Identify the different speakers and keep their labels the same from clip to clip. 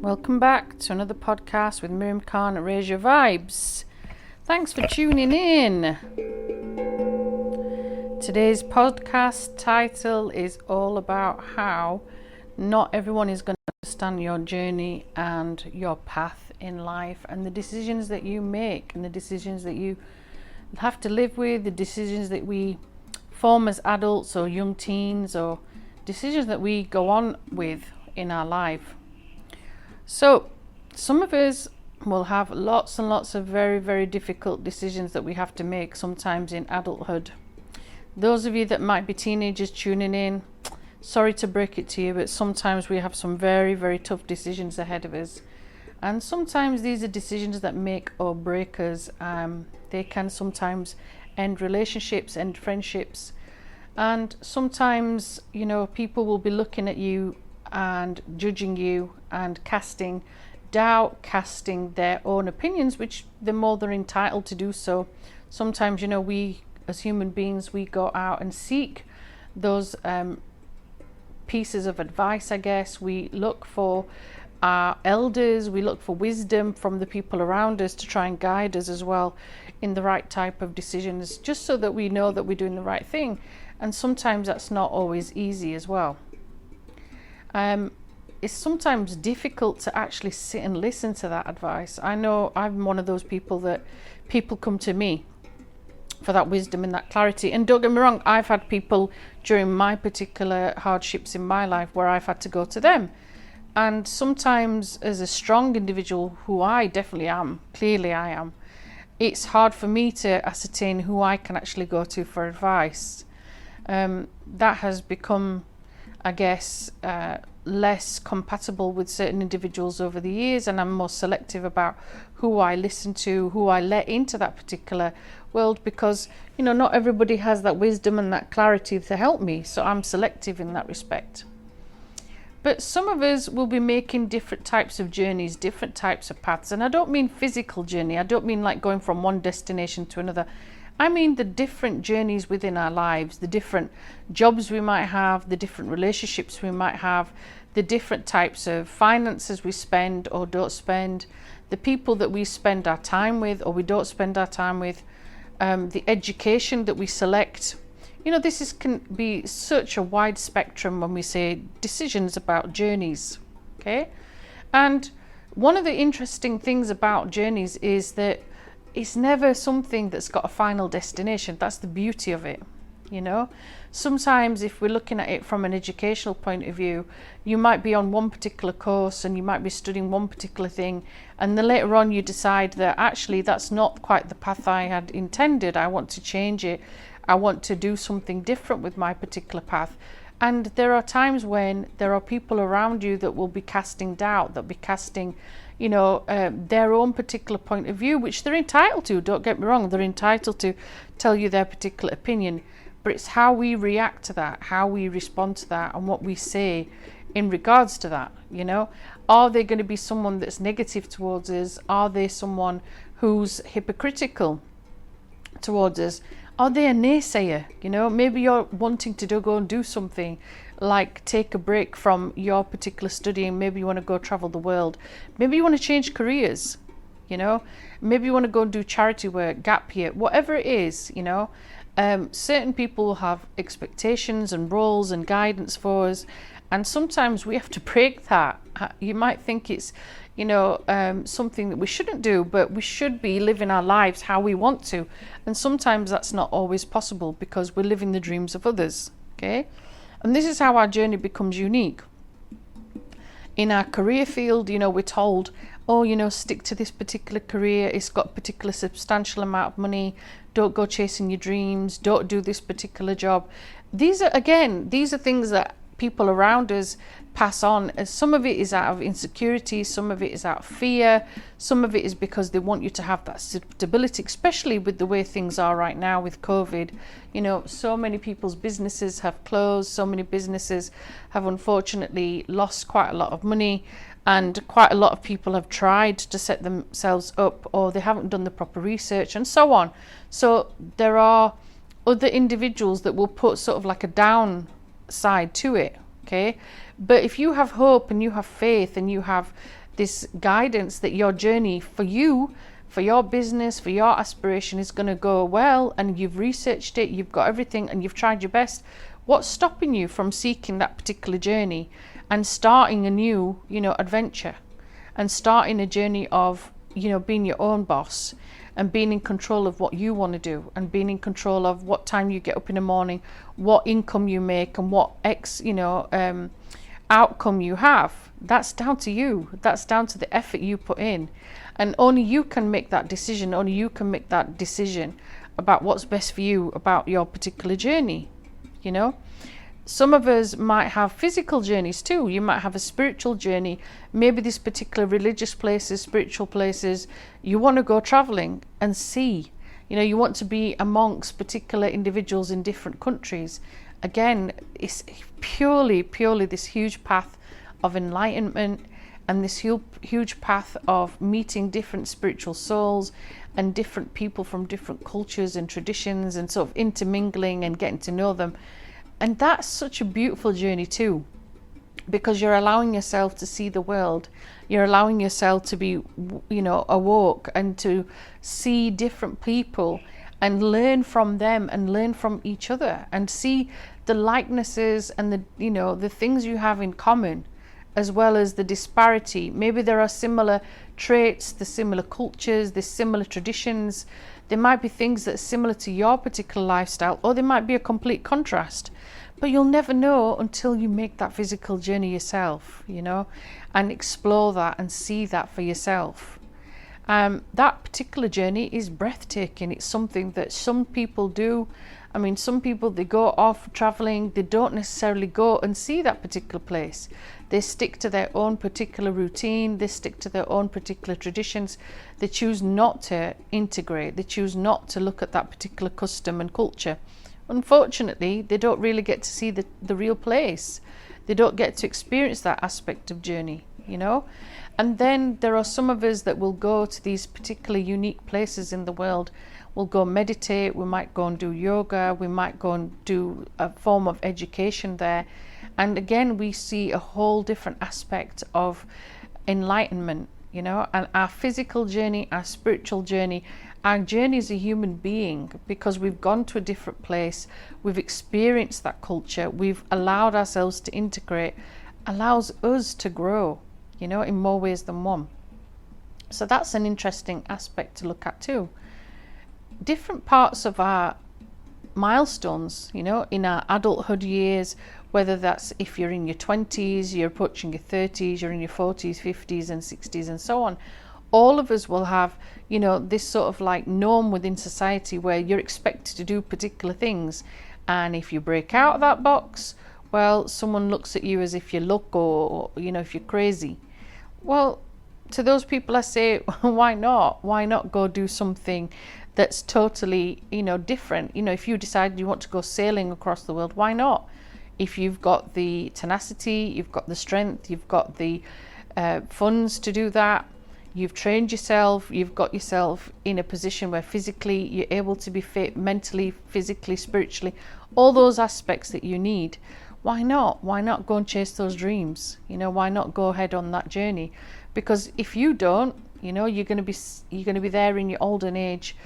Speaker 1: Welcome back to another podcast with Miriam Khan at Raise Your Vibes. Thanks for tuning in. Today's podcast title is all about how not everyone is going to understand your journey and your path in life and the decisions that you make and the decisions that you have to live with, the decisions that we form as adults or young teens, or decisions that we go on with in our life. So some of us will have lots and lots of very, very difficult decisions that we have to make sometimes in adulthood. Those of you that might be teenagers tuning in, sorry to break it to you, but sometimes we have some very, very tough decisions ahead of us. And sometimes these are decisions that make or break us. They can sometimes end relationships, end friendships. And sometimes, people will be looking at you and judging you and casting doubt, casting their own opinions, which they're more than entitled to do so. Sometimes, we as human beings, we go out and seek those pieces of advice, I guess. We look for our elders, we look for wisdom from the people around us to try and guide us as well in the right type of decisions, just so that we know that we're doing the right thing. And sometimes that's not always easy as well. It's sometimes difficult to actually sit and listen to that advice. I know I'm one of those people that people come to me for that wisdom and that clarity. And don't get me wrong, I've had people during my particular hardships in my life where I've had to go to them. And sometimes as a strong individual, who I definitely am, clearly I am, it's hard for me to ascertain who I can actually go to for advice. That has become, I guess, less compatible with certain individuals over the years, and I'm more selective about who I listen to, who I let into that particular world, because not everybody has that wisdom and that clarity to help me, so I'm selective in that respect. But some of us will be making different types of journeys, different types of paths, and I don't mean physical journey, I don't mean like going from one destination to another. I mean the different journeys within our lives, the different jobs we might have, the different relationships we might have, the different types of finances we spend or don't spend, the people that we spend our time with or we don't spend our time with, the education that we select. This can be such a wide spectrum when we say decisions about journeys, okay? And one of the interesting things about journeys is that it's never something that's got a final destination. That's the beauty of it. Sometimes if we're looking at it from an educational point of view, you might be on one particular course and you might be studying one particular thing, and then later on you decide that actually that's not quite the path I had intended. I want to change it. I want to do something different with my particular path. And there are times when there are people around you that will be casting doubt, that will be casting their own particular point of view, which they're entitled to. Don't get me wrong, they're entitled to tell you their particular opinion, but it's how we react to that, how we respond to that, and what we say in regards to that. Are they going to be someone that's negative towards us? Are they someone who's hypocritical towards us? Are they a naysayer? Maybe you're wanting to go and do something like take a break from your particular studying. Maybe you want to go travel the world. Maybe you want to change careers. Maybe you want to go and do charity work, gap year, whatever it is. Certain people will have expectations and roles and guidance for us, and sometimes we have to break that. You might think it's something that we shouldn't do, but we should be living our lives how we want to, and sometimes that's not always possible because we're living the dreams of others. Okay, and this is how our journey becomes unique. In our career field, we're told, stick to this particular career, it's got a particular substantial amount of money, don't go chasing your dreams, don't do this particular job. These are things that people around us pass on. And some of it is out of insecurity, some of it is out of fear, some of it is because they want you to have that stability, especially with the way things are right now with COVID. So many people's businesses have closed, so many businesses have unfortunately lost quite a lot of money, and quite a lot of people have tried to set themselves up, or they haven't done the proper research and so on. So there are other individuals that will put sort of like a downside to it, okay? But if you have hope and you have faith and you have this guidance that your journey for you, for your business, for your aspiration is going to go well, and you've researched it, you've got everything, and you've tried your best. What's stopping you from seeking that particular journey and starting a new, adventure, and starting a journey of, being your own boss and being in control of what you want to do, and being in control of what time you get up in the morning, what income you make, and what outcome you have. That's down to you. That's down to the effort you put in. And only you can make that decision. Only you can make that decision about what's best for you, about your particular journey. Some of us might have physical journeys too. You might have a spiritual journey. Maybe these particular religious places, spiritual places, you want to go traveling and see. You want to be amongst particular individuals in different countries. Again, it's purely this huge path of enlightenment, and this huge path of meeting different spiritual souls and different people from different cultures and traditions, and sort of intermingling and getting to know them. And that's such a beautiful journey too, because you're allowing yourself to see the world. You're allowing yourself to be, awoke, and to see different people and learn from them and learn from each other, and see the likenesses and the things you have in common, as well as the disparity. Maybe there are similar traits, the similar cultures, the similar traditions. There might be things that are similar to your particular lifestyle, or there might be a complete contrast. But you'll never know until you make that physical journey yourself, and explore that and see that for yourself. That particular journey is breathtaking. It's something that some people do. I mean, some people, they go off traveling, they don't necessarily go and see that particular place. They stick to their own particular routine, they stick to their own particular traditions. They choose not to integrate, they choose not to look at that particular custom and culture. Unfortunately, they don't really get to see the real place. They don't get to experience that aspect of journey, And then there are some of us that will go to these particular unique places in the world. We'll go meditate, we might go and do yoga, we might go and do a form of education there. And again, we see a whole different aspect of enlightenment, and our physical journey, our spiritual journey, our journey as a human being, because we've gone to a different place, we've experienced that culture, we've allowed ourselves to integrate, allows us to grow, in more ways than one. So that's an interesting aspect to look at too. Different parts of our milestones, in our adulthood years, whether that's if you're in your 20s, you're approaching your 30s, you're in your 40s, 50s and 60s and so on. All of us will have, this sort of like norm within society where you're expected to do particular things. And if you break out of that box, well, someone looks at you as if you look, or, if you're crazy. Well, to those people I say, why not? Why not go do something that's totally, different? If you decide you want to go sailing across the world, why not? If you've got the tenacity, you've got the strength, you've got the funds to do that, you've trained yourself, you've got yourself in a position where physically you're able to be fit, mentally, physically, spiritually, all those aspects that you need. Why not? Why not go and chase those dreams? Why not go ahead on that journey? Because if you don't, you're going to be there in your olden age,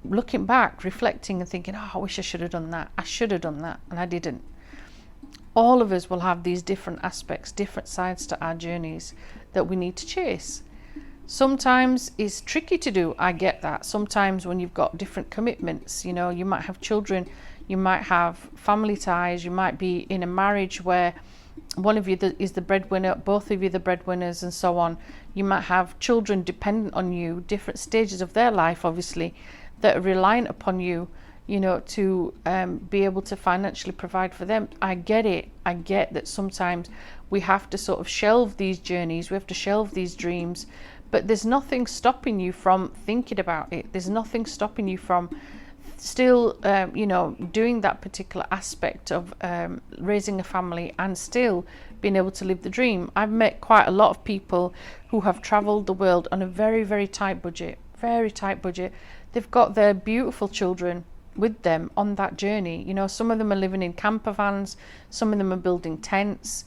Speaker 1: looking back, reflecting and thinking, I wish I should have done that. I should have done that, and I didn't. All of us will have these different aspects, different sides to our journeys that we need to chase. Sometimes it's tricky to do, I get that. Sometimes when you've got different commitments, you might have children, you might have family ties, you might be in a marriage where one of you is the breadwinner, both of you the breadwinners, and so on. You might have children dependent on you, different stages of their life, obviously, that are reliant upon you, to be able to financially provide for them. I get it. I get that sometimes we have to sort of shelve these journeys, we have to shelve these dreams, but there's nothing stopping you from thinking about it. There's nothing stopping you from still, doing that particular aspect of raising a family and still being able to live the dream. I've met quite a lot of people who have traveled the world on a very, very tight budget, very tight budget. They've got their beautiful children with them on that journey. Some of them are living in camper vans, some of them are building tents,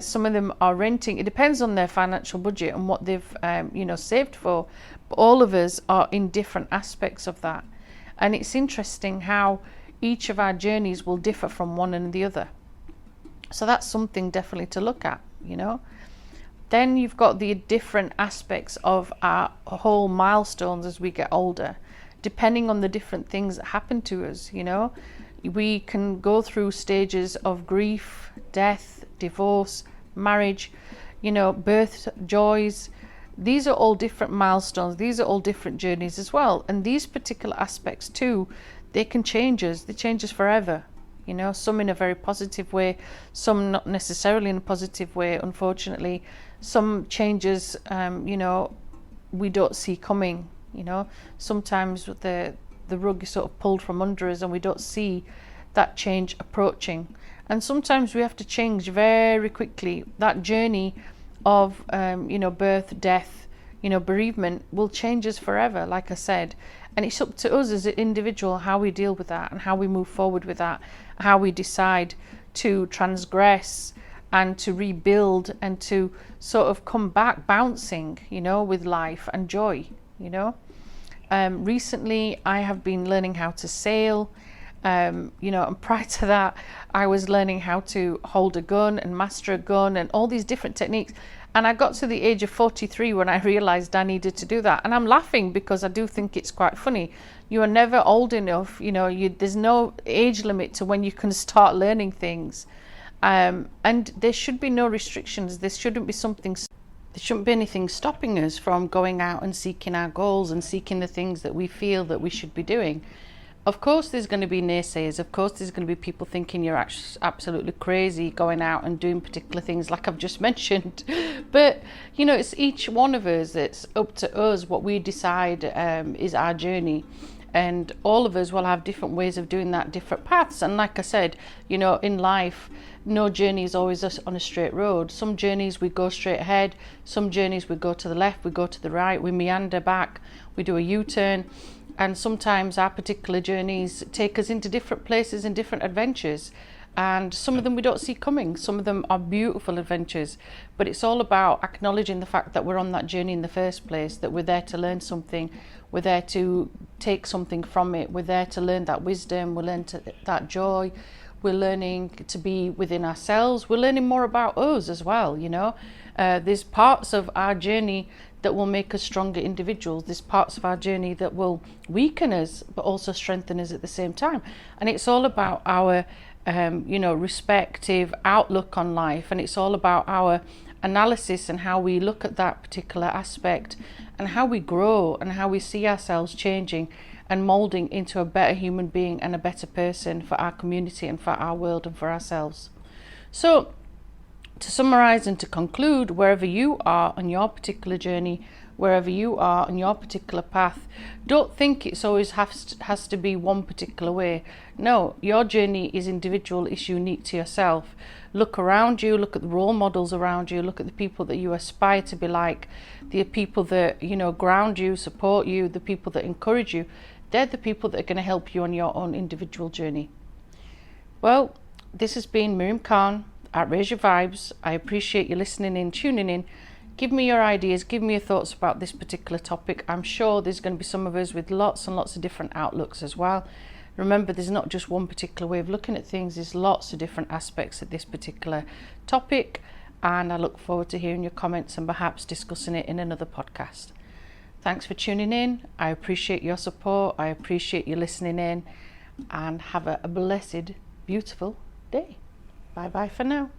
Speaker 1: Some of them are renting. It depends on their financial budget and what they've saved for. But all of us are in different aspects of that. And it's interesting how each of our journeys will differ from one and the other. So that's something definitely to look at, Then you've got the different aspects of our whole milestones as we get older, depending on the different things that happen to us, We can go through stages of grief, death, divorce, marriage, birth, joys. These are all different milestones. These are all different journeys as well. And these particular aspects too, they can change us. They change us forever. Some in a very positive way, some not necessarily in a positive way, unfortunately. Some changes, we don't see coming, Sometimes the rug is sort of pulled from under us and we don't see that change approaching. And sometimes we have to change very quickly. That journey of, birth, death, bereavement will change us forever, like I said. And it's up to us as an individual how we deal with that and how we move forward with that, how we decide to transgress and to rebuild and to sort of come back bouncing, with life and joy, Recently, I have been learning how to sail, and prior to that, I was learning how to hold a gun and master a gun and all these different techniques. And I got to the age of 43 when I realized I needed to do that. And I'm laughing because I do think it's quite funny. You are never old enough, there's no age limit to when you can start learning things. And there should be no restrictions. There shouldn't be anything stopping us from going out and seeking our goals and seeking the things that we feel that we should be doing. Of course, there's going to be naysayers. Of course, there's going to be people thinking you're absolutely crazy going out and doing particular things like I've just mentioned. But, it's each one of us. It's up to us what we decide is our journey. And all of us will have different ways of doing that, different paths. And like I said, in life, no journey is always on a straight road. Some journeys we go straight ahead. Some journeys we go to the left, we go to the right, we meander back, we do a U-turn. And sometimes our particular journeys take us into different places and different adventures. And some of them we don't see coming. Some of them are beautiful adventures. But it's all about acknowledging the fact that we're on that journey in the first place, that we're there to learn something. We're there to take something from it. We're there to learn that wisdom. We learn that joy. We're learning to be within ourselves. We're learning more about us as well, There's parts of our journey that will make us stronger individuals. There's parts of our journey that will weaken us, but also strengthen us at the same time. And it's all about our, respective outlook on life. And it's all about our analysis and how we look at that particular aspect and how we grow and how we see ourselves changing and molding into a better human being and a better person for our community and for our world and for ourselves. So, to summarize and to conclude, wherever you are on your particular journey, wherever you are on your particular path, don't think it's always has to be one particular way. No, your journey is individual, it's unique to yourself. Look around you, look at the role models around you, look at the people that you aspire to be like, the people that, ground you, support you, the people that encourage you. They're the people that are going to help you on your own individual journey. Well, this has been Miriam Khan at Raise Your Vibes. I appreciate you listening in, tuning in. Give me your ideas, give me your thoughts about this particular topic. I'm sure there's going to be some of us with lots and lots of different outlooks as well. Remember, there's not just one particular way of looking at things, there's lots of different aspects of this particular topic, and I look forward to hearing your comments and perhaps discussing it in another podcast. Thanks for tuning in. I appreciate your support. I appreciate you listening in, and have a blessed, beautiful day. Bye bye for now.